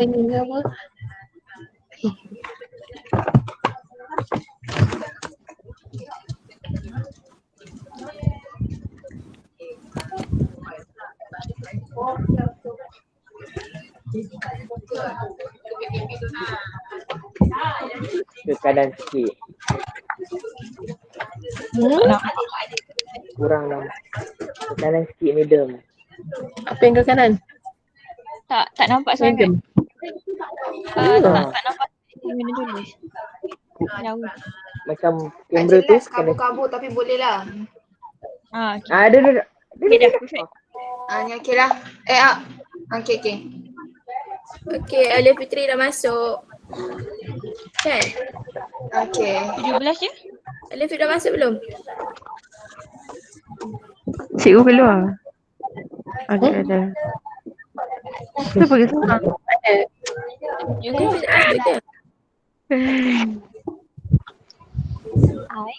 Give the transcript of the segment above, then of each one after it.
Ini apa? Ke kanan sikit. Kurang dah. Ke kanan sikit medium. Apa yang ke kanan? Tak nampak sangat. Medium. Tak nampak mana tulis. Jauh. Macam Tak kamera tu jelas kanan. kabur-kabur tapi boleh lah. Okay. Ada. Okay dah, perfect. Ni okey lah. Okey. Okey, Alia Fitri dah masuk. Kan? Okey. 17 je? Alia Fitri dah masuk belum? Cikgu keluar. Ada. Kita pergi seorang. Alia Fitri dah masuk ke? Hai.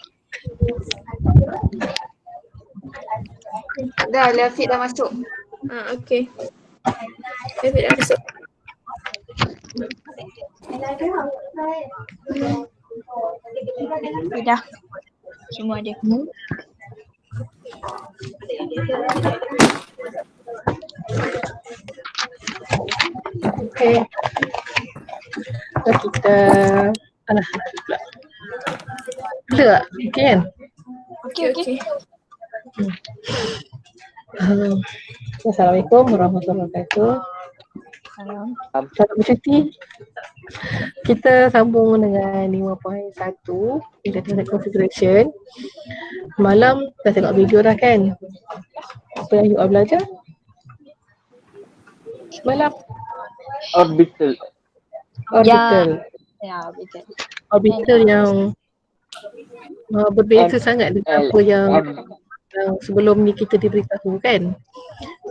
Dah, Lafid dah masuk. Okey. Alia Fitri dah masuk. Dah. Semua ada. Okey. Kita alah pula. Bila tak? Okey kan? Okey. Assalamualaikum warahmatullahi wabarakatuh. Selamat bercuti. Kita sambung dengan 5.1 Internet Configuration. Malam dah tengok video dah kan? Apa yang you all belajar? Semalam Orbital. Ya, betul. Orbital yang berbeza sangat dengan apa yang sebelum ni kita diberitahu kan.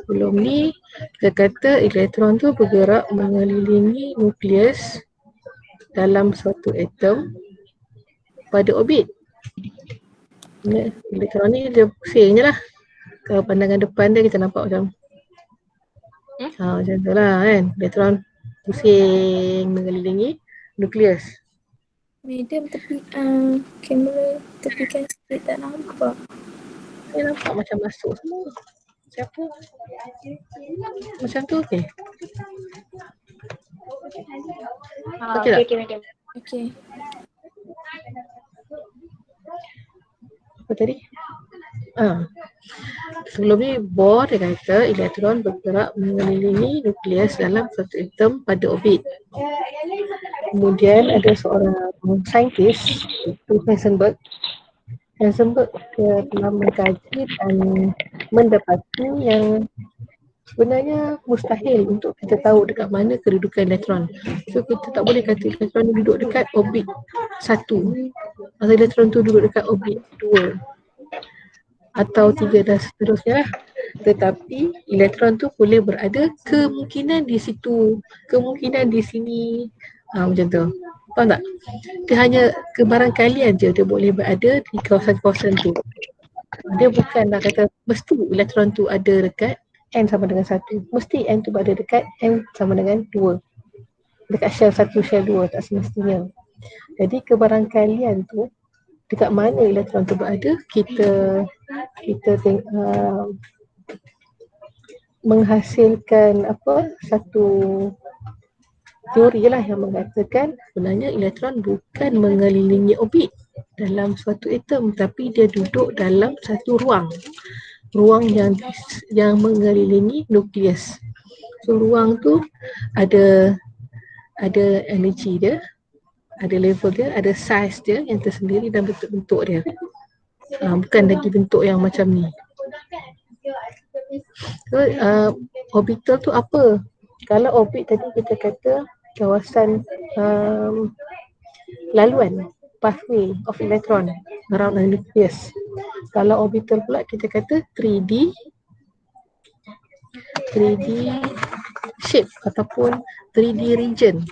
Sebelum ni kita kata elektron tu bergerak mengelilingi nukleus dalam suatu atom pada orbit. Elektron ni dia pusing je lah. Kalau pandangan depan dia kita nampak macam macam tu lah kan. Elektron pusing mengelilingi nukleus. Madam kamera tepikan sikit, tak nampak. Saya nampak macam masuk semua. Siapa? Macam tu okey. Okey tak? Okey, madam. Okey. Apa tadi? Sebelum ni Bohr dia kata elektron bergerak mengelilingi nukleus dalam satu atom pada orbit. Kemudian ada seorang saintis, itu Heisenberg. Heisenberg dia telah mengkaji dan mendapati yang sebenarnya mustahil untuk kita tahu dekat mana kedudukan elektron. So kita tak boleh kata elektron duduk dekat orbit 1 atau elektron tu duduk dekat orbit 2 atau 3 dan seterusnya lah. Tetapi elektron tu boleh berada kemungkinan di situ, kemungkinan di sini, macam tu. Faham tak? Dia hanya kebarangkalian je dia boleh berada di kawasan-kawasan tu. Dia bukanlah kata mesti elektron tu ada dekat N sama dengan 1. Mesti N tu berada dekat N sama dengan 2. Dekat shell 1, shell 2, tak semestinya. Jadi kebarangkalian tu dekat mana elektron tu berada, kita menghasilkan satu teori lah yang mengatakan sebenarnya elektron bukan mengelilingi orbit dalam suatu atom, tapi dia duduk dalam satu ruang yang mengelilingi nukleus. So ruang tu ada energi dia, ada level dia, ada size dia yang tersendiri dan bentuk-bentuk dia. Bukan lagi bentuk yang macam ni. So, orbital tu apa? Kalau orbit tadi kita kata kawasan laluan, pathway of electron around the nucleus. Kalau orbital pula kita kata 3D shape ataupun 3D region.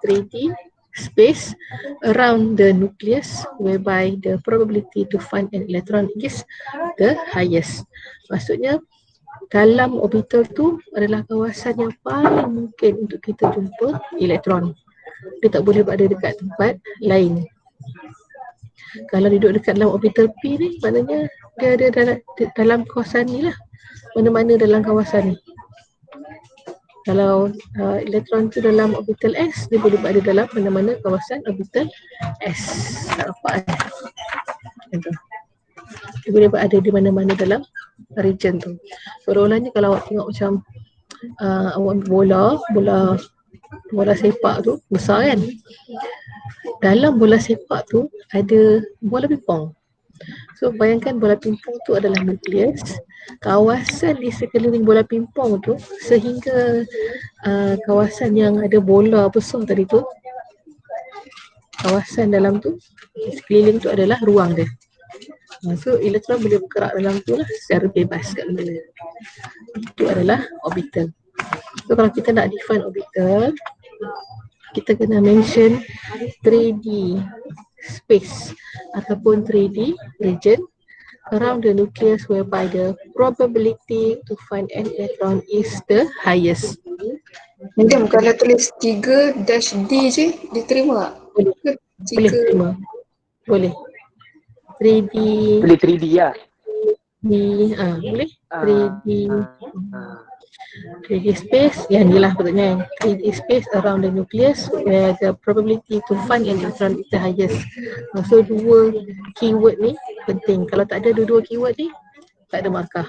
3D space around the nucleus whereby the probability to find an electron is the highest. Maksudnya dalam orbital tu adalah kawasan yang paling mungkin untuk kita jumpa elektron. Dia tak boleh berada dekat tempat lain. Kalau duduk dekat dalam orbital P ni, maknanya dia ada dalam kawasan ni lah. Mana-mana dalam kawasan ni. Kalau elektron tu dalam orbital S, dia boleh berada dalam mana-mana kawasan orbital S. Tak nampak Macam tu. Dia boleh berada di mana-mana dalam region tu. Seolah-olahnya kalau awak tengok macam awak bola sepak tu besar kan. Dalam bola sepak tu ada bola pingpong. So bayangkan bola pingpong tu adalah nukleus. Kawasan di sekeliling bola pingpong tu sehingga kawasan yang ada bola besar tadi tu, kawasan dalam tu sekeliling tu adalah ruang dia. So elektron boleh bergerak dalam tu lah secara bebas kat mana. Itu adalah orbital. So kalau kita nak define orbital, kita kena mention 3D space ataupun 3D region around the nucleus whereby the probability to find an electron is the highest. Madam, kalau tulis 3-D je, diterima tak? Boleh. Boleh terima. Boleh. 3D. Boleh 3D lah. Boleh. 3D. 3D space, yang ni lah patutnya. 3D space around the nucleus where the probability to find an electron is the highest. So dua keyword ni penting. Kalau tak ada dua-dua keyword ni, tak ada markah.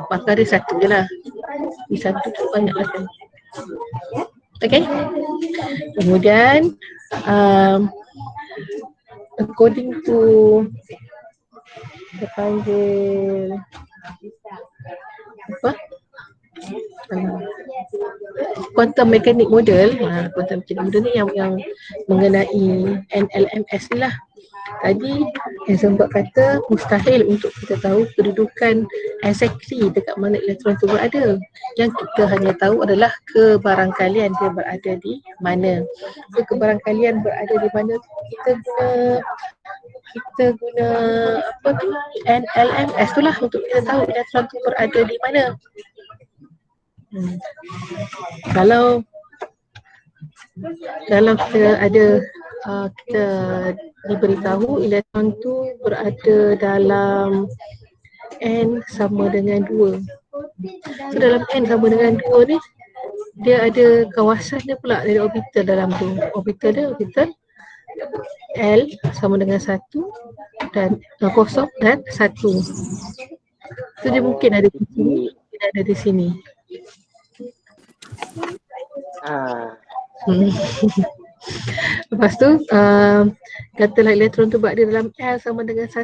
Markah dia satu je lah. Di satu tu banyak lah. Okay. Kemudian according to dia panggil apa? Quantum mechanic model. Quantum mechanic model ni yang mengenai NLMS ni lah. Tadi Heisenberg kata mustahil untuk kita tahu kedudukan exactly dekat mana elektron tu berada. Yang kita hanya tahu adalah kebarangkalian dia berada di mana. So kebarangkalian berada di mana tu kita guna apa tu, NLMS tu lah untuk kita tahu elektron tu berada di mana. Kalau kita ada kita diberitahu elektron tu berada dalam N sama dengan 2. So dalam N sama dengan 2 ni, dia ada kawasan dia pula dari orbital dalam tu. Orbital dia orbital L sama dengan 1 dan 0 dan 1. So dia mungkin ada di sini, mungkin ada di sini. Lepas tu katalah elektron tu berada dalam L sama dengan 1,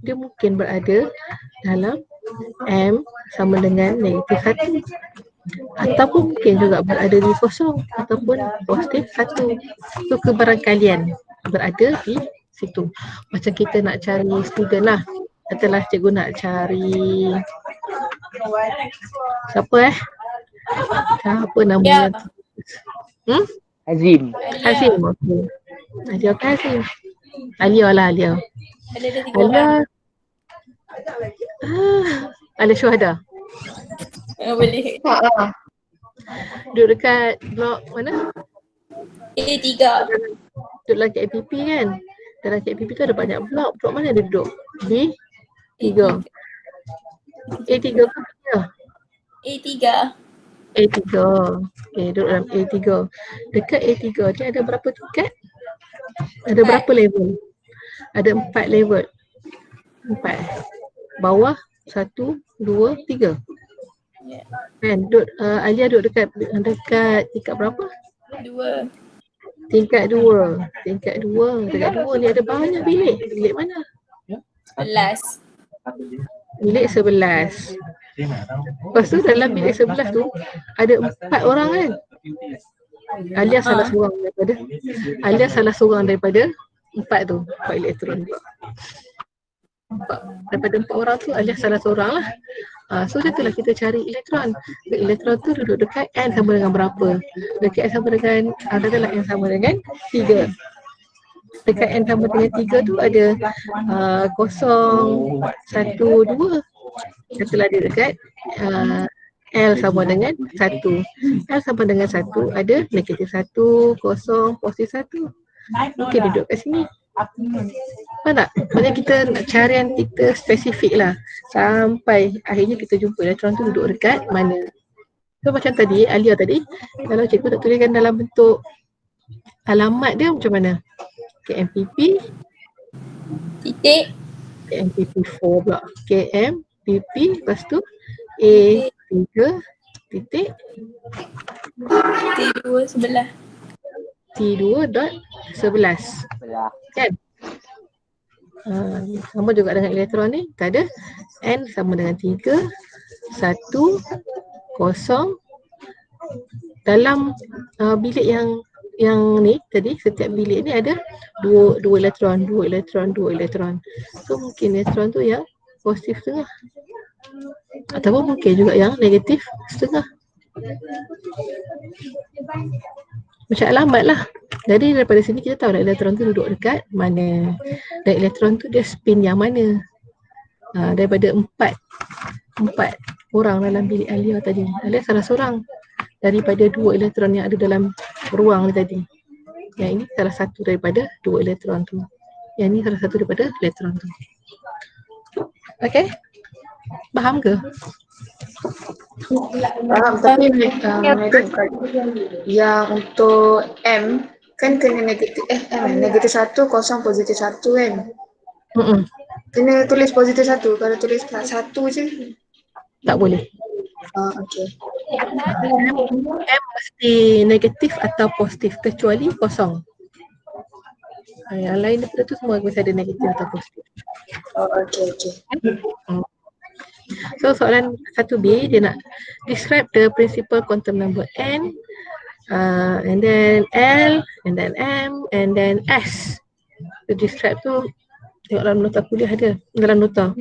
dia mungkin berada dalam M sama dengan negatif 1, ataupun mungkin juga berada di kosong ataupun positif 1. So kebarangkalian berada di situ. Macam kita nak cari student lah, katalah cikgu nak cari siapa namanya? Azim. Hazim. Okey. Alia okey Hazim. Alia lah Alia. Ada 3 orang. Alia Syuhada. Boleh. Duduk dekat blok mana? A3. Duduk dalam KPP kan? Dalam KPP tu ada banyak blok. Blok mana dia duduk? B3. A3 ke A3. A3. Okay, duduk dalam A3. Dekat A3 dia ada berapa tingkat? Ada berapa level? Ada 4 level. 4. Bawah 1, 2, 3. Kan? Alia duduk dekat tingkat berapa? 2. Tingkat 2. Tingkat 2 ni ada banyak bilik. Bilik mana? 11. Bilik 11. Lepas tu dalam bilik 11 tu ada 4 orang kan? Alia salah seorang daripada 4 tu, 4 elektron. Daripada 4 orang tu Alia salah seorang lah. So itulah kita cari elektron. Elektron tu duduk dekat N sama dengan berapa? Dekat N sama dengan adalah N sama dengan 3. Dekat N sama dengan 3 tu ada 0, 1, 2. Satu lagi dekat L sama dengan 1. L sama dengan 1 ada negatif 1, kosong, positif 1. Mungkin duduk kat sini. Faham tak? Maksudnya kita nak carian kita spesifik lah. Sampai akhirnya kita jumpa elektron tu duduk dekat mana. So macam tadi, Alia tadi, kalau cikgu tak tuliskan dalam bentuk alamat dia macam mana? KMPP Titik KMPP4 pula. KMPP lepas tu A3 titik T2 sebelah. T2 dot 11 Belah. kan? Sama juga dengan elektron ni, kita ada N sama dengan 3, 1, 0. Dalam bilik yang ni tadi, setiap bilik ni ada dua elektron. So mungkin elektron tu yang positif setengah ataupun mungkin juga yang negatif setengah. Macam alamat lah. Jadi daripada sini kita tahu elektron tu duduk dekat mana dan elektron tu dia spin yang mana. Daripada empat orang dalam bilik Alia tadi, Alia salah seorang daripada 2 elektron yang ada dalam ruang ni tadi. Yang ini salah satu daripada 2 elektron tu. Yang ini salah satu daripada elektron tu. Okay? Faham ke? Faham, tapi yang untuk M kan kena negatif negatif 1, kosong, positif 1 kan. Kena tulis positif 1. Kalau tulis 1 je Tak boleh. okey. M mesti negatif atau positif kecuali kosong. Yang lain daripada tu semua mesti ada negatif atau positif. Okey. So soalan 1B dia nak describe the principal quantum number N, and then L, and then M, and then S. The describe tu tengok dalam nota kuliah dia, dalam nota.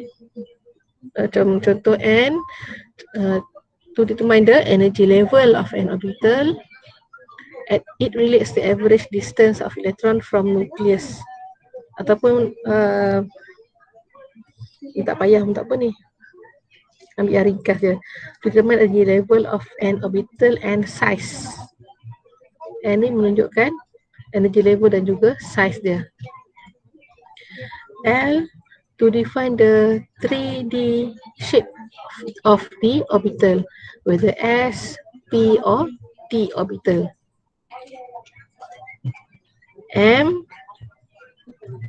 Macam contoh N, to determine the energy level of an orbital, it relates the average distance of electron from nucleus. Ataupun tak payah pun tak apa ni. Ambil yang ringkas je. To determine energy level of an orbital and size. N ni menunjukkan energy level dan juga size dia. L, to define the 3D shape of the orbital, whether S, P or T orbital. M,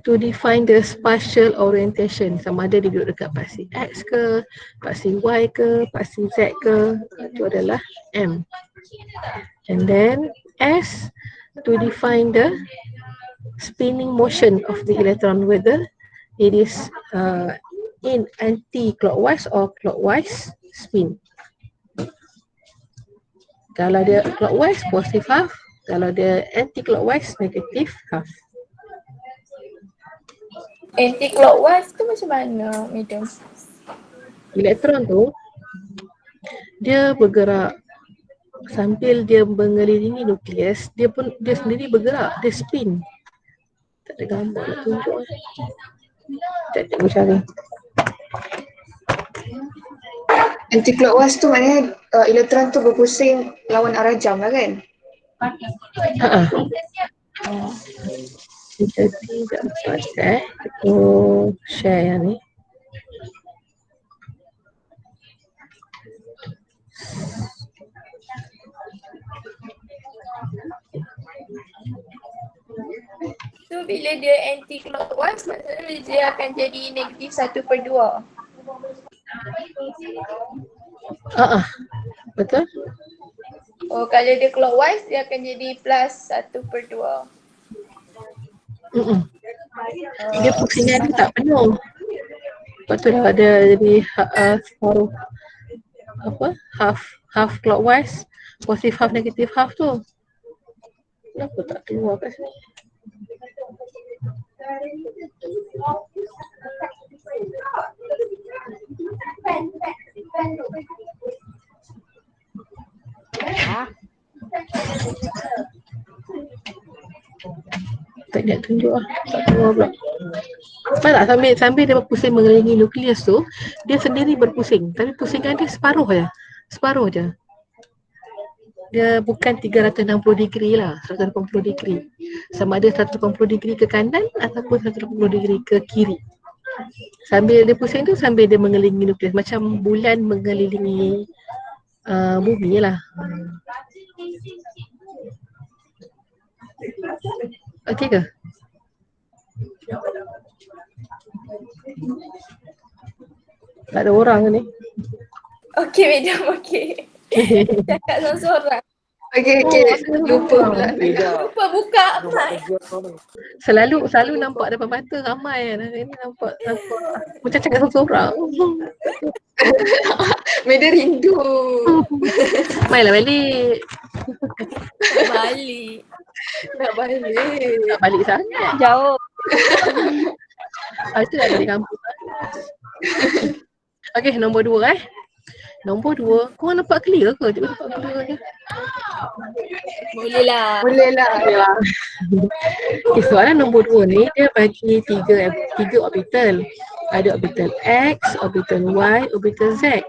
to define the spatial orientation, sama ada dia duduk dekat paksi X ke, paksi Y ke, paksi Z ke, itu adalah M. And then S, to define the spinning motion of the electron, whether it is in anti-clockwise or clockwise spin. Kalau dia clockwise, positive half. Kalau dia anti-clockwise, negative half. Anti-clockwise tu macam mana, madam? Elektron tu dia bergerak sambil dia mengelilingi nukleus, dia sendiri bergerak, dia spin. Tak ada gambar nak tunjuk. Tak ada cari. Anti-clockwise tu maknanya elektron tu berpusing lawan arah jam lah kan? Jadi dapat aku share yang ni. So bila dia anti-clockwise maksudnya dia akan jadi negatif 1/2. Betul? Oh, kalau dia clockwise dia akan jadi plus 1/2. Dia pusingan dia tak penuh. Lepas tu dah ada jadi separuh half clockwise, positive half, negative half tu. Kenapa tak keluar kat sini? Tak nak tunjuk lah, tak keluar pula. Tak, sambil dia berpusing mengelilingi nukleus tu, dia sendiri berpusing. Tapi pusingan dia separuh je. Dia bukan 360 degree lah, 180 degree. Sama ada 180 degree ke kanan ataupun 180 degree ke kiri. Sambil dia pusing tu, sambil dia mengelilingi nukleus. Macam bulan mengelilingi bumi lah. Okey ke? Tak ada orang ke ni? Okey, madam, okey. Cakap seorang-seorang. Okey. Lupa pula. Lupa buka mic. Selalu nampak depan mata ramai kan. Ini nampak macam cakap seorang-seorang. Meda rindu. Mainlah balik. Balik. Nak balik. Tak balik sangat. Jauh. Itu dah balik kampung. Okey, nombor 2 Nombor 2, korang nampak clear ke? Cuba nampak clear ke? Boleh lah. Okay, soalan nombor 2 ni dia bagi tiga orbital. Ada orbital X, orbital Y, orbital Z.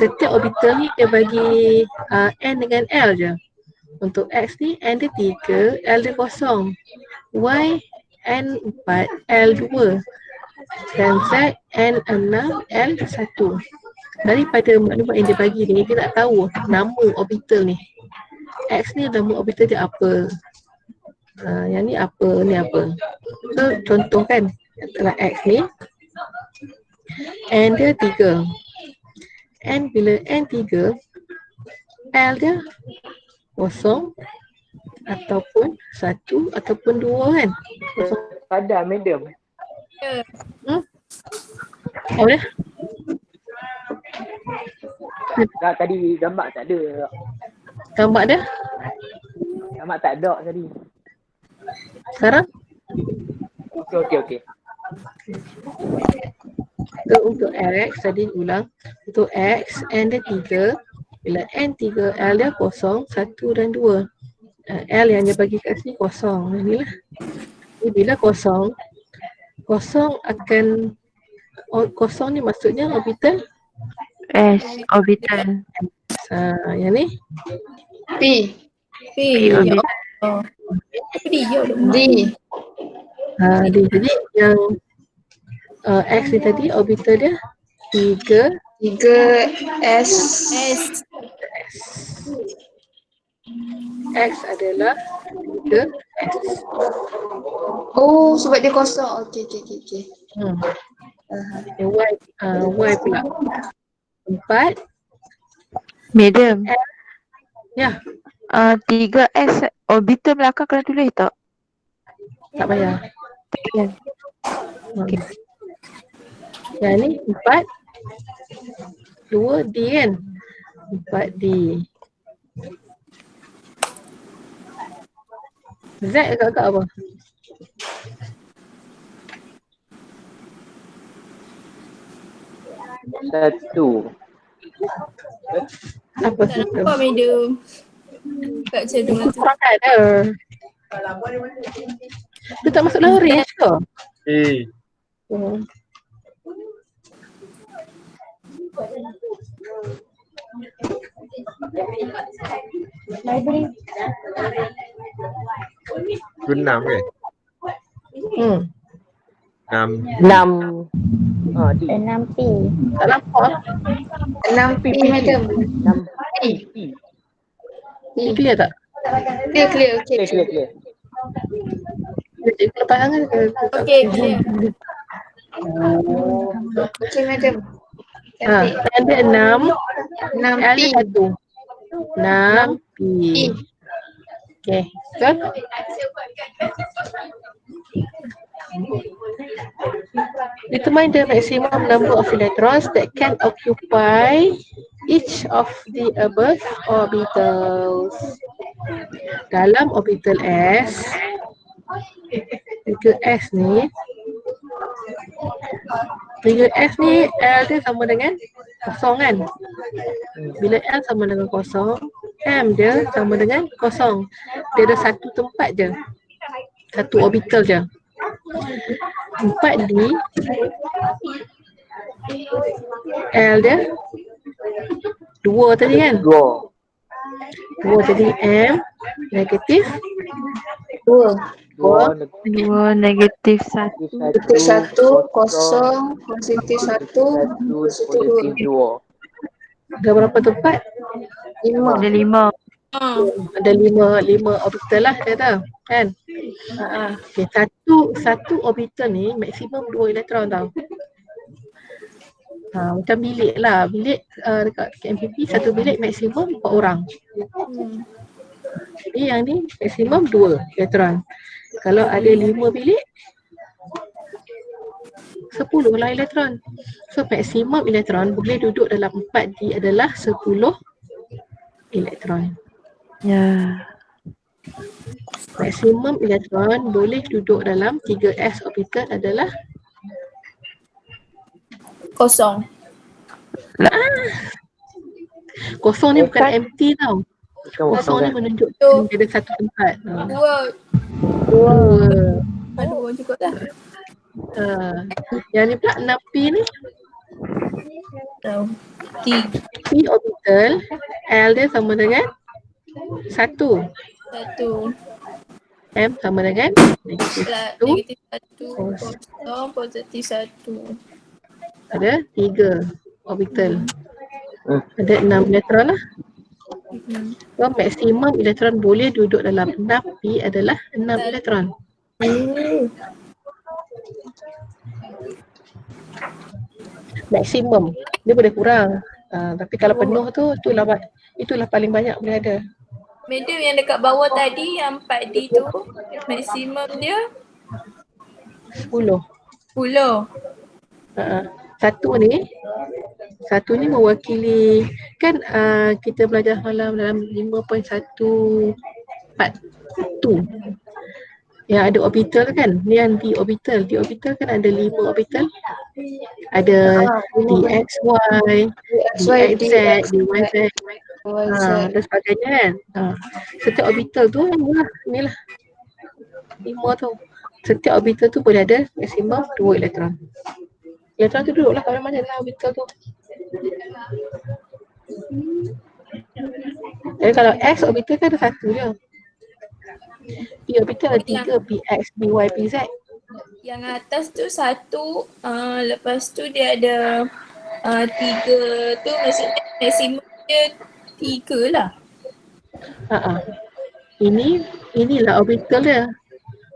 Setiap orbital ni dia bagi N dengan L je. Untuk X ni N dia 3, L dia 0. Y N 4, L 2. Dan Z N 6, L 1. Daripada maklumat yang dia bagi ni, kita tak tahu nama orbital ni. X ni nama orbital dia apa. Yang ni apa. So contoh kan, antara X ni N dia 3. N bila N 3, L dia 0 ataupun 1 ataupun 2 kan. Ada madam. Apa dia? Tak, tadi gambar tak ada. Gambar dia? Gambar tak ada tadi. Sekarang? Okey. Untuk X, tadi ulang. Untuk X, N dia 3. Bila N 3, L dia 0, 1 dan 2. L yang dia bagi kat sini 0. Inilah. Bila 0 akan 0 ni maksudnya orbital S, orbital. Yang ni P. Orbital. D. Jadi yang X ni tadi orbital dia 3 S. X adalah 3 S. Oh, sebab dia kosong. Okey. Y pula 4. Madam, Ya, 3S orbital belakang kena tulis tak? tak payah. Tak. Okay. Yang ni 4 2 D kan. 4 D. Z agak-agak apa? Satu. Apa Tak nampak madam. Kat macam tu masa. tak ada. Tu tak masuk dalam range ke? Oh. Tu 6 kan? 6. D. 6P. Tak nampak. 6 P, madam. 6 P. Ni clear tak? Clear. Okey. Clear. Cikgu lepas tangan ke? Okey, clear. Okey, madam. Yang dia 6 6 L P. dia 1. 6 P. Okay, betul? Determine the maximum number of electrons that can occupy each of the above orbitals. Dalam orbital S, tiga S ni L dia sama dengan 0 kan? Bila L sama dengan 0, M dia sama dengan 0. Dia ada satu tempat je, satu orbital je. 4D L dia 2 tadi kan? 2 tadi M negatif 2. 2 negatif 1. Negatif 1, kosong, positif 1, positif 2. Ada berapa tempat? 5. Ada 5. Ada 5 orbital lah dia tahu kan? Okay, satu orbital ni maksimum 2 elektron tau. Macam bilik lah, bilik dekat KMPP satu bilik maksimum 4 orang. Jadi yang ni maksimum 2 elektron. Kalau ada 5 bilik 10 lah elektron. So maksimum elektron boleh duduk dalam 4D adalah 10 elektron. Ya. Maksimum elektron boleh duduk dalam 3s orbital adalah Kosong. kosong ni bukan empty tau. Kosong ni menunjukkan ada satu tempat. Dua. Dua juga lah. Yang ni pula 6P ni P orbital L dia sama dengan 1. M sama dengan negatif 1. Negatif 1, kosong, positif 1. Ada 3 orbital. Ada 6 elektron lah. So maksimum elektron boleh duduk dalam 6P adalah 6 elektron. Maksimum. Dia boleh kurang. Tapi kalau penuh tu itulah paling banyak boleh ada. Medium yang dekat bawah tadi yang 4D tu maksimum dia 10. 10. Satu ni mewakili kan kita belajar malam dalam 5.142 yang ada orbital kan, ni yang D orbital. D orbital kan ada 5 orbital, ada DXY, DXZ, DYZ dan sebagainya kan. Setiap orbital tu inilah 5 tu. Setiap orbital tu boleh ada maksimum 2 elektron. Elektron tu duduklah kat mana dalam orbital tu. Jadi kalau X orbital kan ada 1 je. P orbital ada 3, PX, PY, PZ. Yang atas tu 1, lepas tu dia ada 3 tu maksudnya maksimum dia 3 lah. Inilah orbital dia.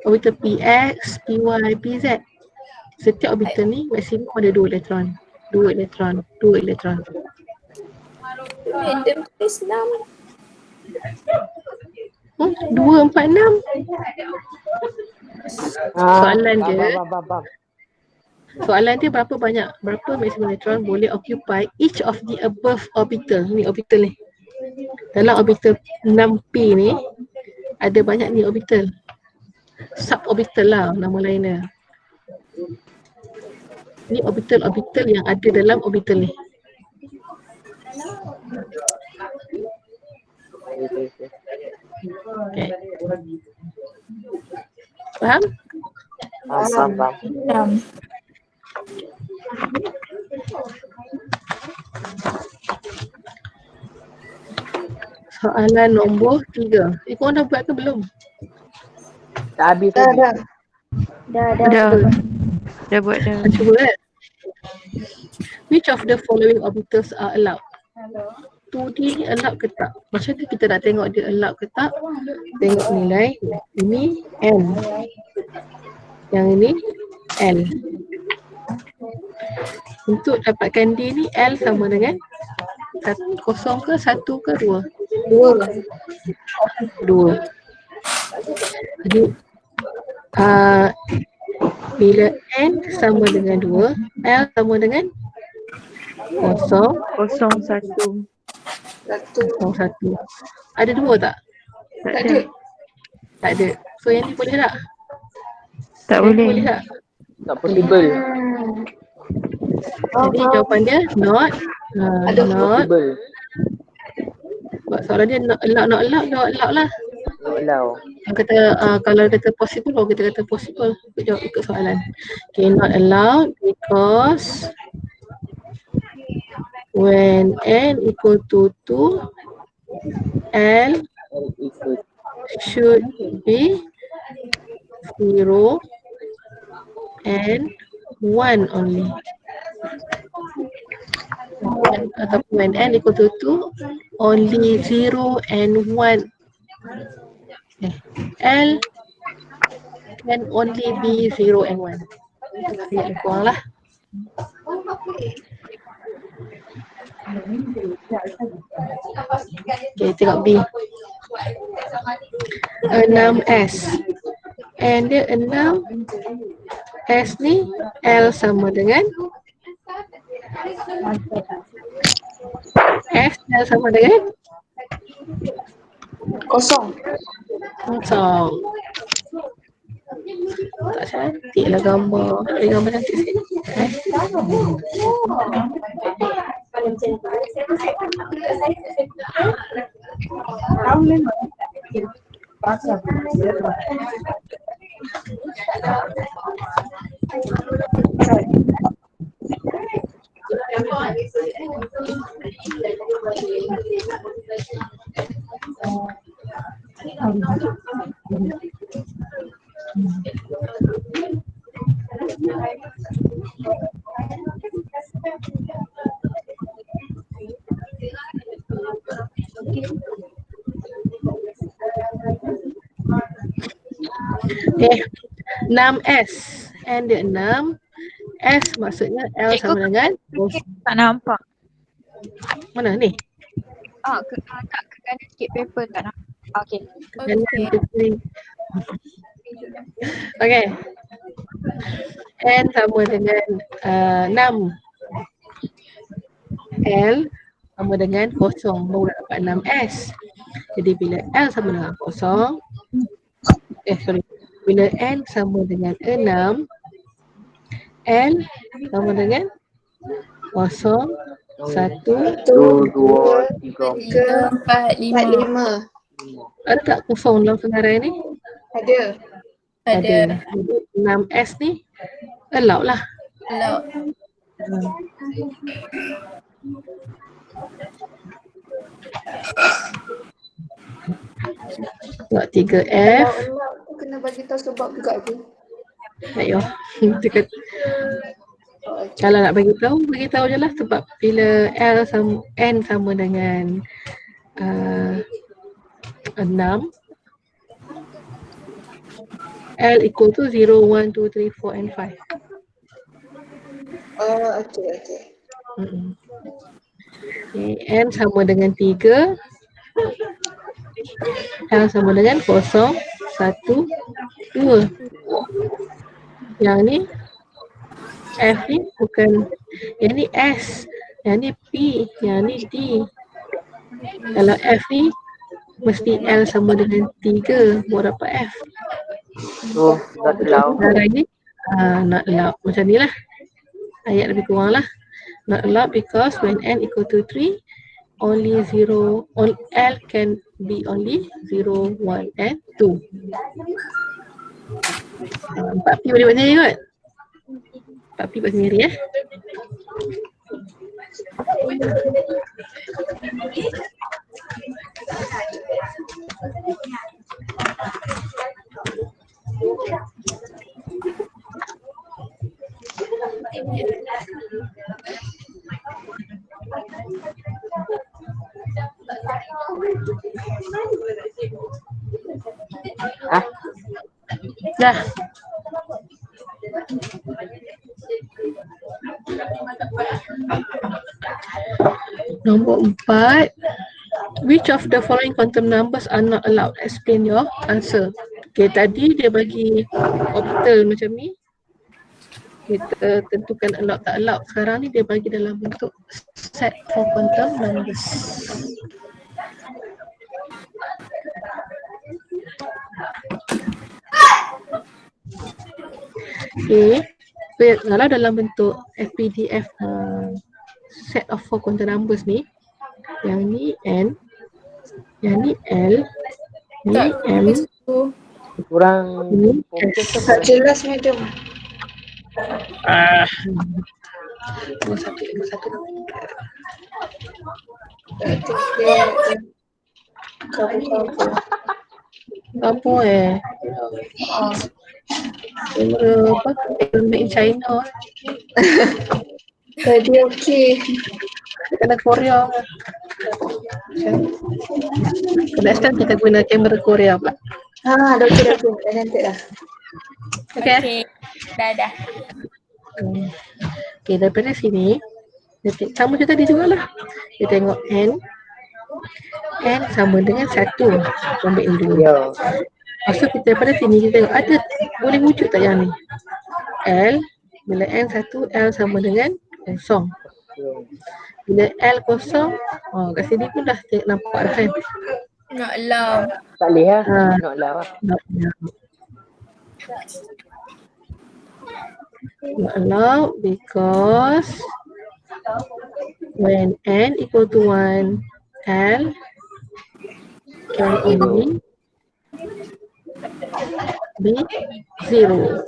Orbital PX, PY, PZ. Setiap orbital ni maksimum ada 2 elektron. 2 elektron. Random tulis 6. 2, 4, 6. Soalan dia berapa maksimum elektron boleh occupy each of the above orbital. Ni orbital ni. Dalam orbital 6P ni ada banyak ni orbital. Suborbital lah nama lainnya. Ni orbital yang ada dalam orbital ni. Okay. Faham? Faham. Soalan nombor 3. Korang dah buat ke belum? Dah habis tadi. Dah buat dah. Cuba kan? Which of the following orbitals are allowed? 2D ni allowed ke tak? Macam tu kita nak tengok dia allowed ke tak? Tengok nilai. Ini M. Yang ini L. Untuk dapatkan D ni L sama dengan 0 ke 1 ke 2? 2. Jadi bila N sama dengan 2, L sama dengan 0, 01. 1. Ada 2 tak? Tak ada. So yang ni boleh tak? Tak boleh. Tak? Tak possible. Jadi jawapan dia not. Not. Possible. Sebab soalan dia not allowed, jawab allowed lah. Not allow. Kata kalau kata possible, kalau kita kata possible, kita jawab ikut soalan. Okay, not allowed because when n equal to 2, L Ikut. should be 0 and 1 only. Ataupun when n equal to 2, only 0 and 1. L can only be 0 and 1. Ayat lebih kurang lah. Okay, tengok B. 6S. And dia 6 S ni L sama dengan S L sama dengan Kosong. kosong. Tak cantik lah gambar. Ada gambar cantik sikit. Okay, 6S. And dia 6. S maksudnya L sama dengan Tak nampak. mana ni? Tak ke kanan sikit paper tak nampak. Okay. Okay. N sama dengan 6. L sama dengan 0. Baru dapat 6S. Jadi bila L sama dengan 0, bila N sama dengan 6, L sama dengan 0, 1, 1, 2, 3, 4, 5. 5. ada tak kosong dalam senarai ni? Ada. Ada. 6S ni allowed lah. Allowed. Tengok 3F. Kalau tu kena bagi tahu sebab juga tu. Ayo. Kalau nak bagi tahu je lah sebab bila L sama, N sama dengan 6, L equal to 0, 1, 2, 3, 4 and 5. Okey. Okay, N sama dengan 3, L sama dengan 0, 1, 2. Yang ni F ni bukan, yang ni S, yang ni P, yang ni D. Kalau F ni mesti L sama dengan 3 baru dapat F. So, not allowed. Sekarang ni not allowed. Macam ni lah. Ayat lebih kurang lah. Not allowed because when N equal to 3, only 0, L can be only 0, 1 and 2. 4P boleh buat sendiri kot. 4P buat sendiri ya. Dah. Nombor 4. Which of the following quantum numbers are not allowed? Explain your answer. Okay, tadi dia bagi orbital macam ni. Kita tentukan allowed tak allowed. Sekarang ni dia bagi dalam bentuk set for quantum numbers. Okay. Kalau dalam bentuk FPDF set of 4 quantum numbers ni, yang ni N, yang ni L, ni M, Kurang Hmm. fokus ke Tak apa? jelas madam. Lima satu. Kabur-kabur. Apa Kamera apa? Made in China. Tadi okey. Kena Korea. Next time kita guna kamera Korea pula. Dah okey. Dah cantik dah. Okay. Okay. Dah. Okay, daripada sini sama macam tadi jugalah. Dia tengok N sama dengan 1. Ambil yang dulu. Ya. Lepas tu kita daripada sini kita tengok ada boleh wujud tak yang ni? L bila N 1, L sama dengan 0. Bila L kosong, kat sini pun dah nampak dah kan? Not allow. Tak boleh lah. Ah. Not lah. Not allowed because when N equal to 1, L can only be 0.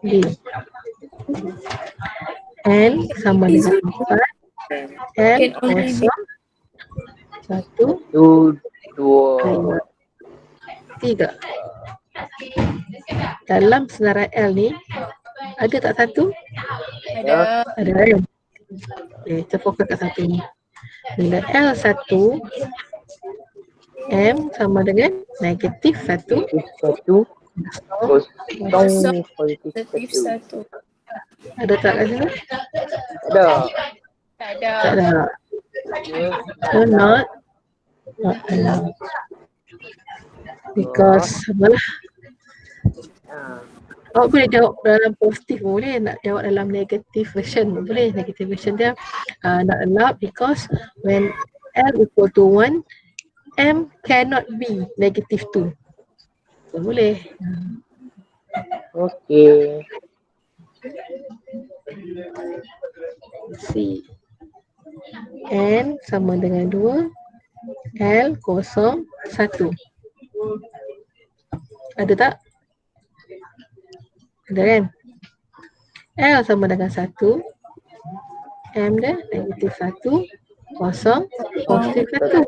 B. N sama dengan 4, L Can only be kosong, 1, 2, 3. Dalam senarai L ni ada tak satu? ada. Ada kan? Okay, kita fokus kat satu ni. Bila L 1, M sama dengan negatif 1, 1, kosong, positif Positif 1. 1. ada tak kat sini? Ada. Tak ada. Tak ada. So not allowed. Because apalah. Awak boleh jawab dalam positif pun boleh, nak jawab dalam negative version pun boleh. Negative version dia not allowed because when L equal to 1, M cannot be negative 2. So boleh. Okey. C. N sama dengan 2, L kosong 1. Ada tak? Ada kan? L sama dengan 1, M dia negatif 1, kosong, positif 1.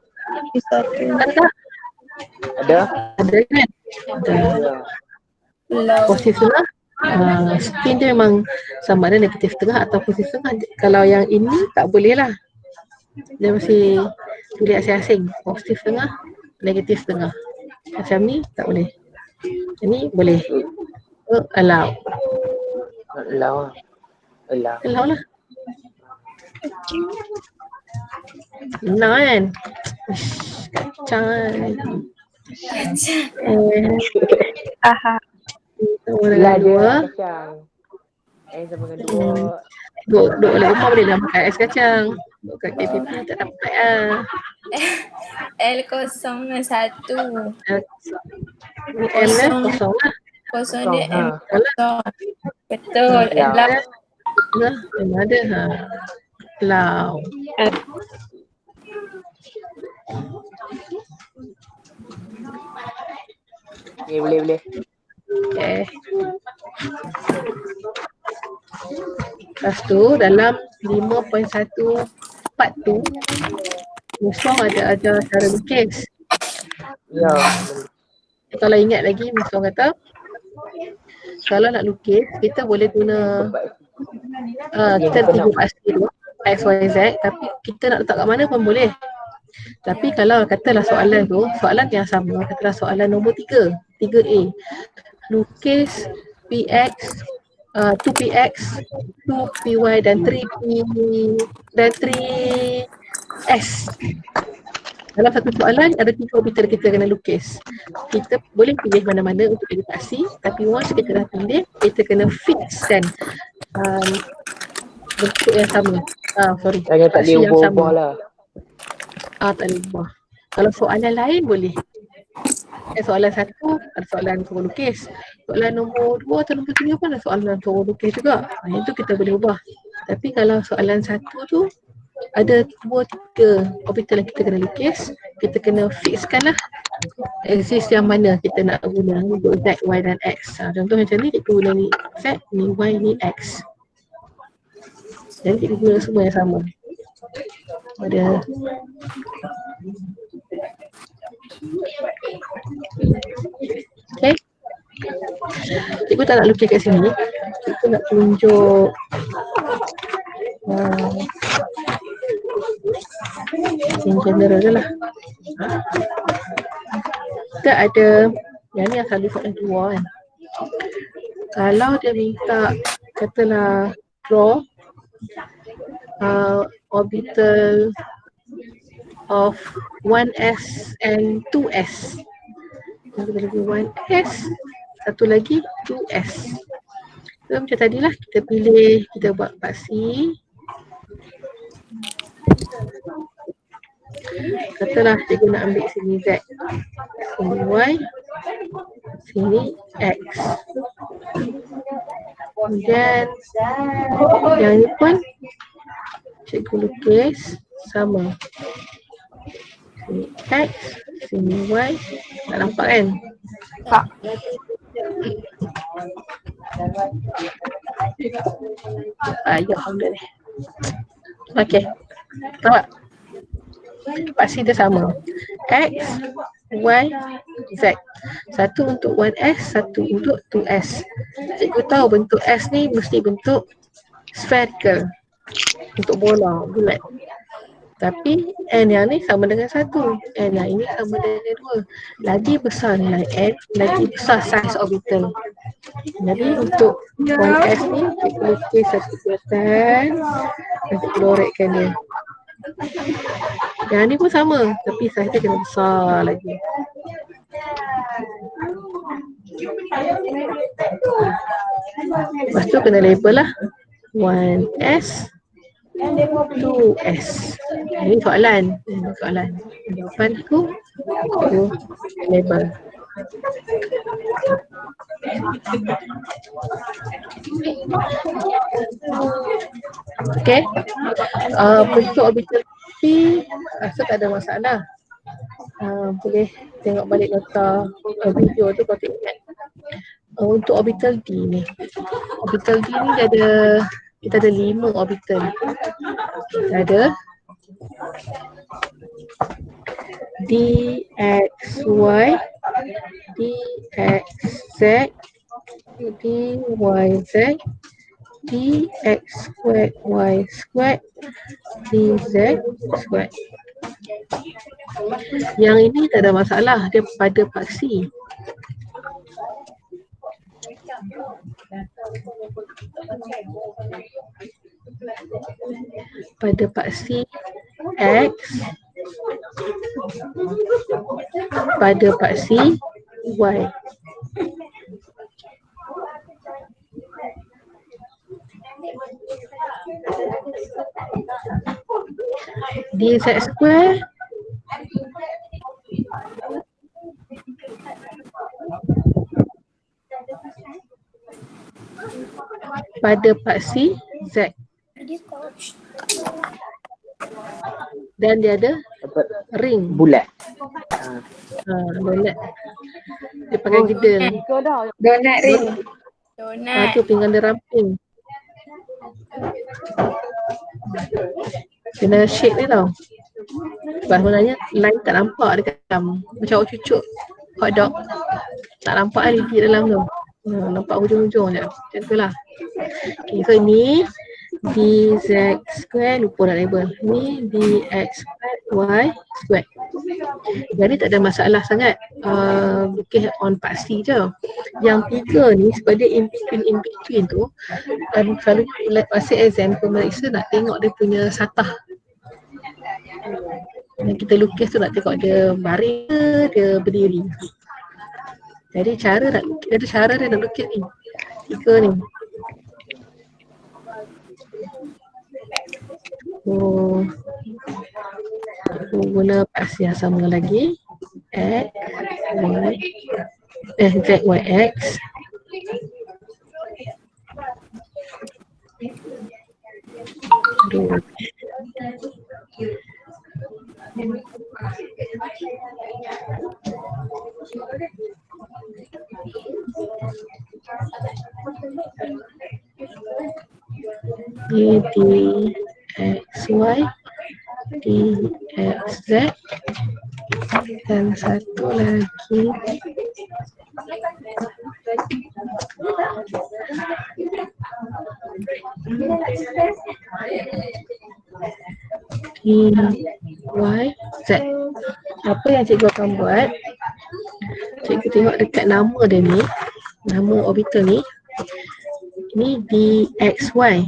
Ada tak? Ada? Ada kan? Ada. Allow. Positif tengah. Spin dia memang sama ada negatif tengah atau positif tengah. Kalau yang ini tak boleh lah. Dia masih tulis asing-asing. Positif tengah, negatif tengah. Macam ni tak boleh. Ini boleh. Allow. Allow. Allow lah. Allow kan? Kacang. Sama Lah dengan dia 2. kacang. Sama dengan 2. Duduk balik rumah boleh dah makan ais kacang. Duduk kat KPP tak dapat lah. L kosong dengan 1. Ni M dah kosong lah. Kosong dia Ha. M kosong. Betul. Ya. Allow. Nah, memang ada. Allow. Boleh. Okay. Lepas tu dalam 5.1 part tu Musong ada ajar cara lukis. Ya. Kalau ingat lagi Musong kata kalau nak lukis kita boleh guna kita tunjuk pasti tu X, Y, Z tapi kita nak letak kat mana pun boleh. Tapi kalau katalah soalan tu soalan yang sama, katalah soalan nombor 3, 3A. Lukis PX 2PX, 2PY dan 3P dan 3S. Dalam satu soalan ada 3 orbital kita kena lukis. Kita boleh pilih mana-mana untuk editasi, tapi once kita dah pilih, kita kena fixkan bentuk yang sama. Jangan tak editasi boleh yang ubah-ubah sama. lah. Tak boleh ubah. Kalau soalan lain boleh. Soalan 1 ada soalan suruh lukis. Soalan nombor 2 atau nombor 3 pun ada soalan suruh lukis juga. Itu kita boleh ubah. Tapi kalau soalan 1 tu ada 2-3 orbital yang kita kena lukis. Kita kena fixkan lah axis yang mana kita nak guna untuk Z, Y dan X. Contoh macam ni, kita guna ni Z, ni Y, ni X. Jadi kita guna semua yang sama. Ada okay. Cikgu tak nak lukis kat sini. Cikgu nak tunjuk in general je lah. Kita ada yang ni yang selalu soalan keluar kan. Kalau dia minta katalah draw orbital of 1s and 2s. Satu lagi 1s, satu lagi 2s. So, macam tadilah kita pilih, kita buat paksi. Katalah cikgu nak ambil sini Z, sini Y, sini X. Kemudian yang ni pun cikgu lukis sama. Sini X, sini Y. Tak nampak kan? Tak. Ya, benda ni. Okey. Nampak? Paksi dia sama. X, Y, Z. Satu untuk 1S, satu untuk 2S. Cikgu tahu bentuk S ni mesti bentuk spherical. Untuk bola, bulat. Tapi N yang ni sama dengan 1. N yang ini sama dengan 2. Lagi besar nilai N, lagi besar size orbital. Jadi untuk 1S ni, cikgu lukis satu bulatan dan cikgu lorekkan dia. Yang ni pun sama, tapi size dia kena besar lagi. Lepas tu kena label lah 1S, 2S. Ini soalan. Jawapan aku label. Okay. Bentuk orbital P rasa tak ada masalah. Boleh tengok balik nota video tu kalau tak ingat. Untuk orbital D ni. Orbital D ni kita ada 5 orbital. Kita ada DXY, DXZ, DYZ, DX squared Y squared, DZ squared. Yang ini tak ada masalah, dia pada paksi. Pada paksi X, pada paksi Y. DZ square pada paksi Z. Dan dia ada ring bulat. Donat. Dia pakai gedel. Donat ring. Donat. Tu pinggan dia ramping. Kena shape dia tau. Sebab sebenarnya line tak nampak dekat dalam. Macam orang cucuk hotdog. Tak nampak kan lidi dalam tu. Nampak hujung-hujung je. Macam tu lah. Okay, so ni DZ square, lupa nak label. Ni DX square Y square. Jadi tak ada masalah sangat. Lukis on paksi je. Yang 3 ni sebab dia in between tu, selalu masa exam pemeriksa nak tengok dia punya satah. Yang kita lukis tu nak tengok dia baring ke dia berdiri. Jadi cara dia nak lukis ni 3 ni. Guna paksi yang sama lagi. X, Y, Z, Y, X. 2. Ini DXY, DXZ, dan satu lagi DYZ. Apa yang cikgu akan buat? Cikgu tengok dekat nama dia ni, nama orbital ni. Ini DXY.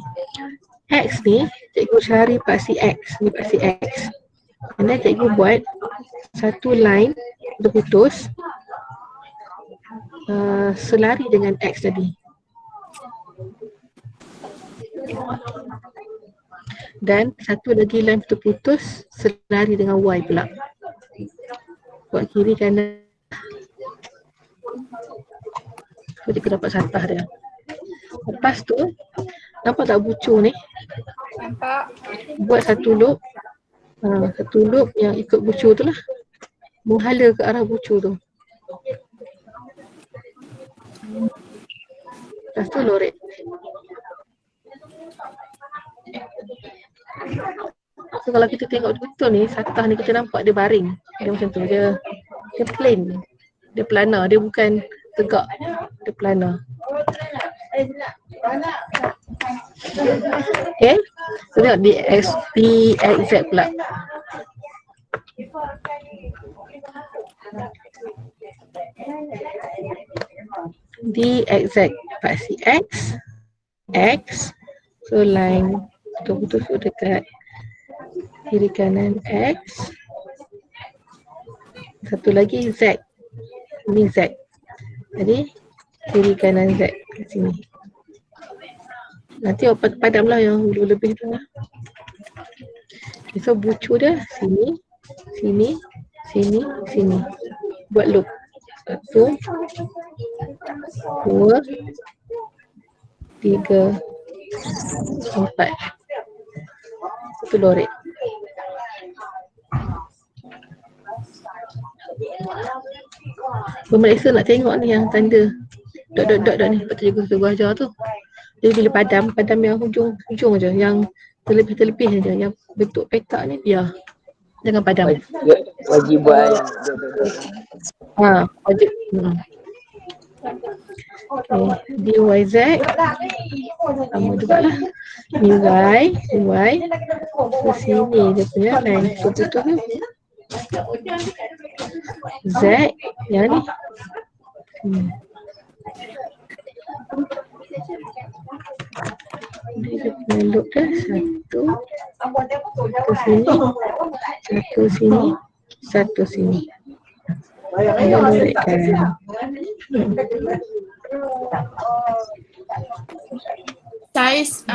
X ni cikgu cari paksi X, ni paksi X. Dan cikgu buat satu line berputus selari dengan X tadi. Dan satu lagi line terputus selari dengan Y pula. Buat kiri kanan. So dia dapat satah dia. Lepas tu, nampak tak bucu ni? Nampak. Buat satu loop. Satu loop yang ikut bucu tu lah. Menghala ke arah bucu tu. Lepas tu lorek. So kalau kita tengok betul ni, satah ni kita nampak dia baring. Dia macam tu, dia plain. Dia planar, dia bukan tegak. Dia planar. Okay, so tengok DXZ pula. DXZ paksi X, so line betul-betul tu dekat kiri kanan X. Satu lagi Z, ini Z. Jadi kiri kanan Z kat sini. Nanti padam lah yang lebih tu lah. Okay, so bucu dia sini, sini, sini, sini. Buat loop. 1, 2, 3, 4. Itu lorek. Pemeriksa nak tengok ni yang tanda dot ni. Lepas tu cikgu ajar tu. Jadi bila padam yang hujung je, yang terlebih-terlebih je, yang bentuk petak ni biar. Jangan padam. Wajib buat. Wajib. Okay, DYZ sama jugalah. DY ke sini dia punya line betul tu. Z yang ni. Dia punya loop dia satu sini, satu sini. Saiz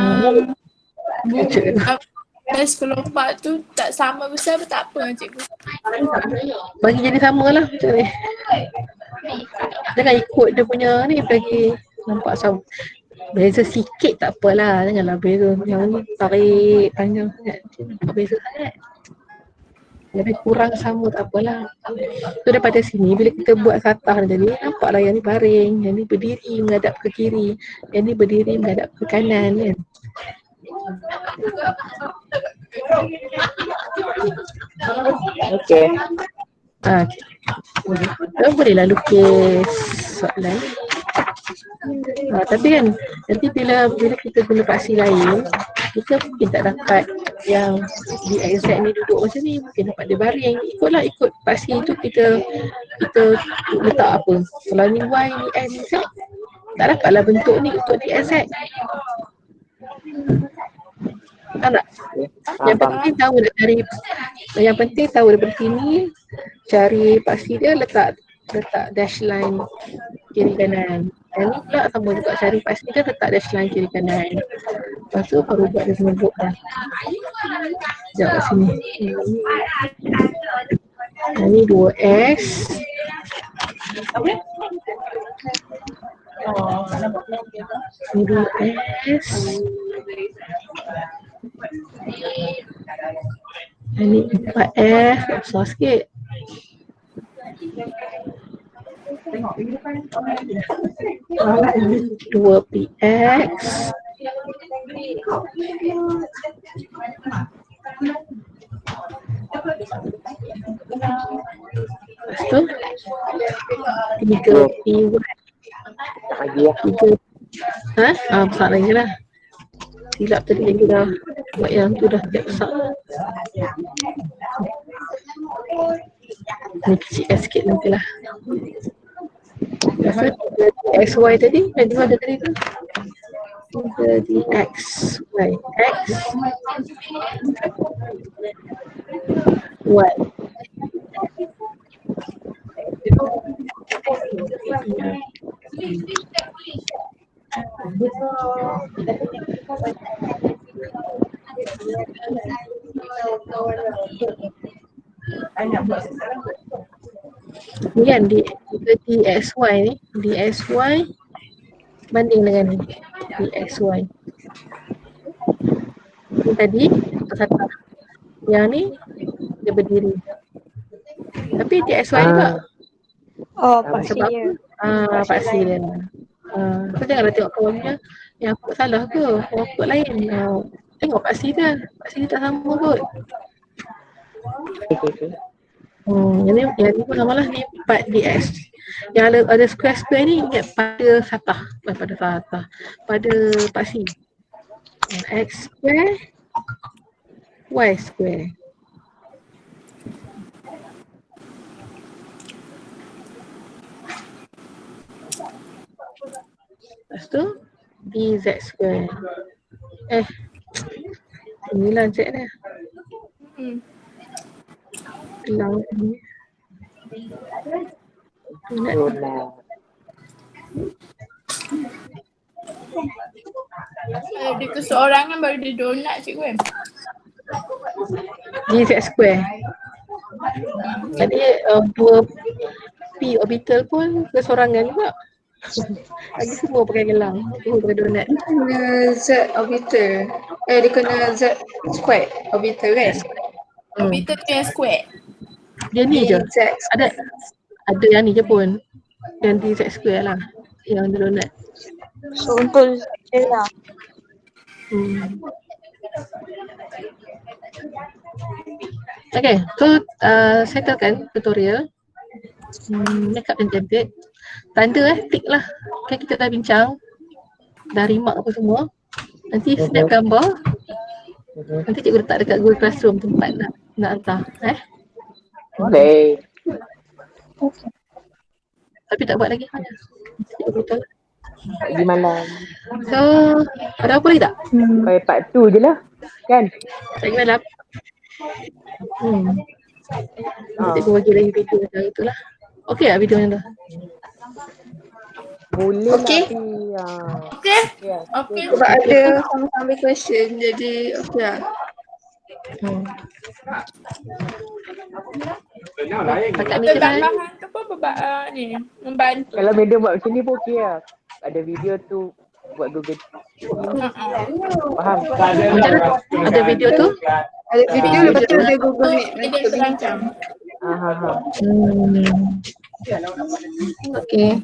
saiz kelopak tu tak sama besar pun tak apa cikgu. Bagi jadi sama lah macam ni. Jangan ikut dia punya ni bagi nampak sama. Beza sikit tak apalah, janganlah beza. Yang ni tarik panjang sangat. Nampak beza sangat. Lebih kurang sama tak apalah. So daripada sini bila kita buat satah ni tadi, nampaklah yang ni baring, yang ni berdiri menghadap ke kiri, yang ni berdiri menghadap ke kanan kan. Okay. Kita bolehlah lukis soalan. Tapi kan nanti bila kita guna paksi lain, kita mungkin tak dapat yang di exact ni duduk macam ni, mungkin dapat dia baring. Ikut paksi tu kita letak apa. Kalau ni Y, ni N, ni Z, tak dapatlah bentuk ni untuk di exact. Tahu tak? Yang penting tahu nak cari, yang penting tahu daripada sini cari paksi dia, letak dash line kiri kanan. Yang ni pula sama juga cari paksi dia, letak dash line kiri kanan. Lepas tu baru buat dia semua book dah. Sekejap kat sini. Yang ni 2S. Ini 2S. Ini 4F, besar sikit. 2PX. Lepas tu 3PY. Lagi lah. 3 besar lagi lah. Silap tadi lagi dah buat yang tu dah tak besar. Ni kecilkan sikit nanti lah. Lepas tu XY tadi, yang dua ada tadi tu. Jadi XY. X Y. Ni kan DXY ni, DXY banding dengan ni DXY. Ni tadi tersatah. Yang ni dia berdiri. Tapi DXY juga. Oh, Sebab paksinya. paksi dia. Kau janganlah tengok kawan dia yang aku salah ke, orang aku lain. Tengok paksi dia tak sama kot. Yang ni pun samalah, ni part DS. Yang ada square-square ni ingat pada satah. Pada satah. Pada paksi. X square, Y square. Lepas tu DZ square. Inilah Z dia. Hilang ni. Dia keseorangan baru dia donat cikgu kan? DZ square. Jadi dua P orbital pun keseorangan juga. Lagi semua pakai gelang, semua pakai donat. Dia kena Z orbital. Dia kena Z square orbital kan? Orbital tu yang square. Dia ni je. Z Ada yang ni je pun. Yang DZ square lah. Yang ada donat. So untuk je lah. Okay, so settlekan tutorial. Makeup dan cantik. Tanda tick lah. Kan kita dah bincang. Dah remark apa semua. Nanti snap gambar. Nanti cikgu letak dekat Google Classroom tempat nak hantar. Boleh. Tapi tak buat lagi. Cikgu betul. Lagi malam. So, ada apa lagi tak? Part 2 je lah. Kan? Lagi malam. Cikgu bagi lagi video macam itulah. Okey tak video yang tu? Boleh Okey. lah. Okay. Okay. sebab ada sama-sama question jadi okey lah. Pakat ni Betul kira tambahan tu pun ni membantu. Kalau media buat macam ni pun okey lah. Ada video tu buat Google. Faham? ada video tu. Ada video lepas tu ada Google Meet. Dia terancam. Okey.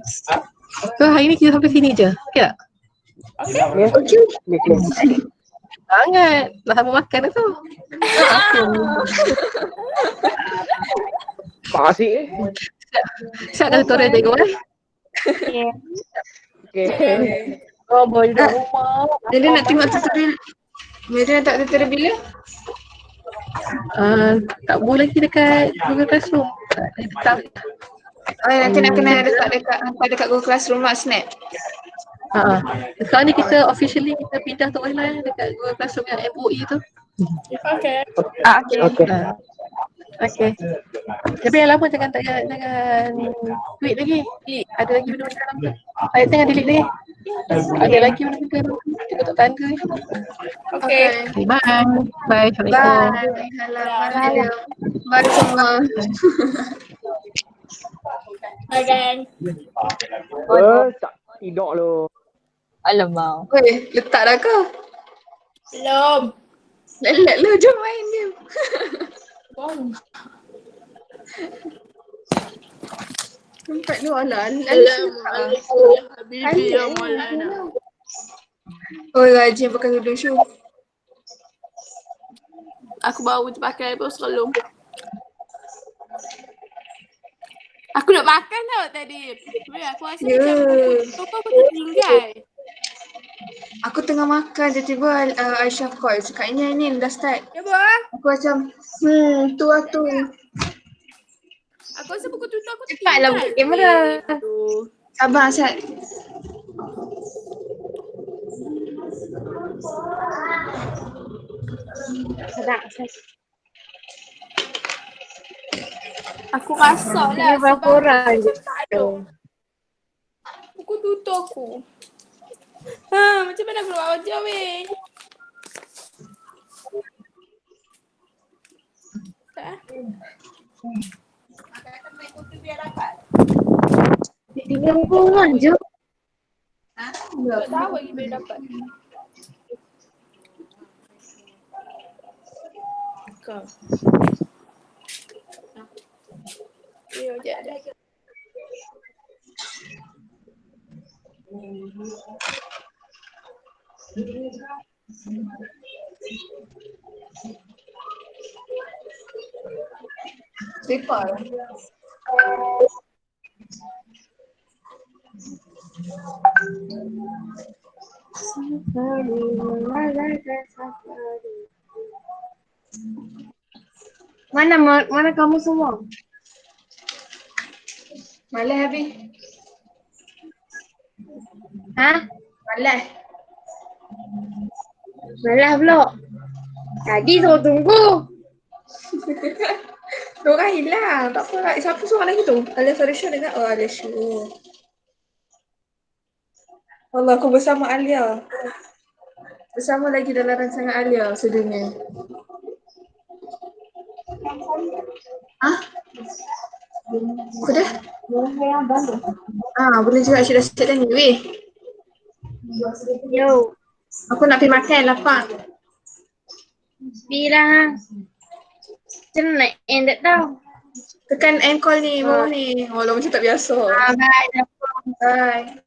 So hari ni kita sampai sini je. Okey tak? Okey. Sangat. Nak sama makan tu. Masih. Siap kan tutorial cikgu Okey. Oh boy dah rumah. Jadi nak tengok tutorial. Media nak tak tutorial bila? Tak boleh lagi dekat Google Classroom. Nanti nak kena hantar dekat Google Classroom lah snap. Sekarang ni kita officially kita pindah tu lah dekat Google Classroom yang MOE tu. Okay. Okay. Tapi yang lama jangan tweet lagi. Ada lagi benda macam tu. Jangan delete lagi. Ada lagi benda macam tu. Kita tak tanda ni. Okay. Bye. Bye. Assalamualaikum. Bye. Bye semua. Bye gang. Tak tidur lu. Alamak. Weh, letak dah ke? Belum. Let lo jom main game. Tempat lu ala. Assalamualaikum ya Habibi ya Maulana. Oh rajin pakai tudung shoe. Aku baru je pakai pun selalu. Aku nak makan tau tadi. Weh, aku rasa macam buku aku tertinggal. Aku tengah makan tiba-tiba Aisyah call cakap ini dah start. Ya boh. Aku macam tu lah tu. Aku rasa buku tu aku tertinggal. Cepatlah buka kamera. Aduh. Sabar Asad. Sedap. Aku rasa lah Berapa sebab orang je? tak ada. Buku tutup aku. Macam mana aku nak buat wajah weh? Tak. Makan main kopi biar dapat. Tinggal berapa orang je? Tak tahu lagi biar dapat. Kau. Ya, ada. Slipper. Mana kamu semua? Malas habis. Ha? Malas. Malah pula. Tadi suruh tunggu. Diorang hilang. Tak apa. Siapa seorang lagi tu? Alicia dengan Alicia. Allah, aku bersama Alia. Bersama lagi dalam rancangan Alia sedunia. Sudah? Boleh juga sudah set dah ni. Weh. Yo. Aku nak pergi makan, lapar. Bilang. Macam mana nak end tak tahu. Tekan end call ni, bawah ni. Allah macam tak biasa. Bye. Bye.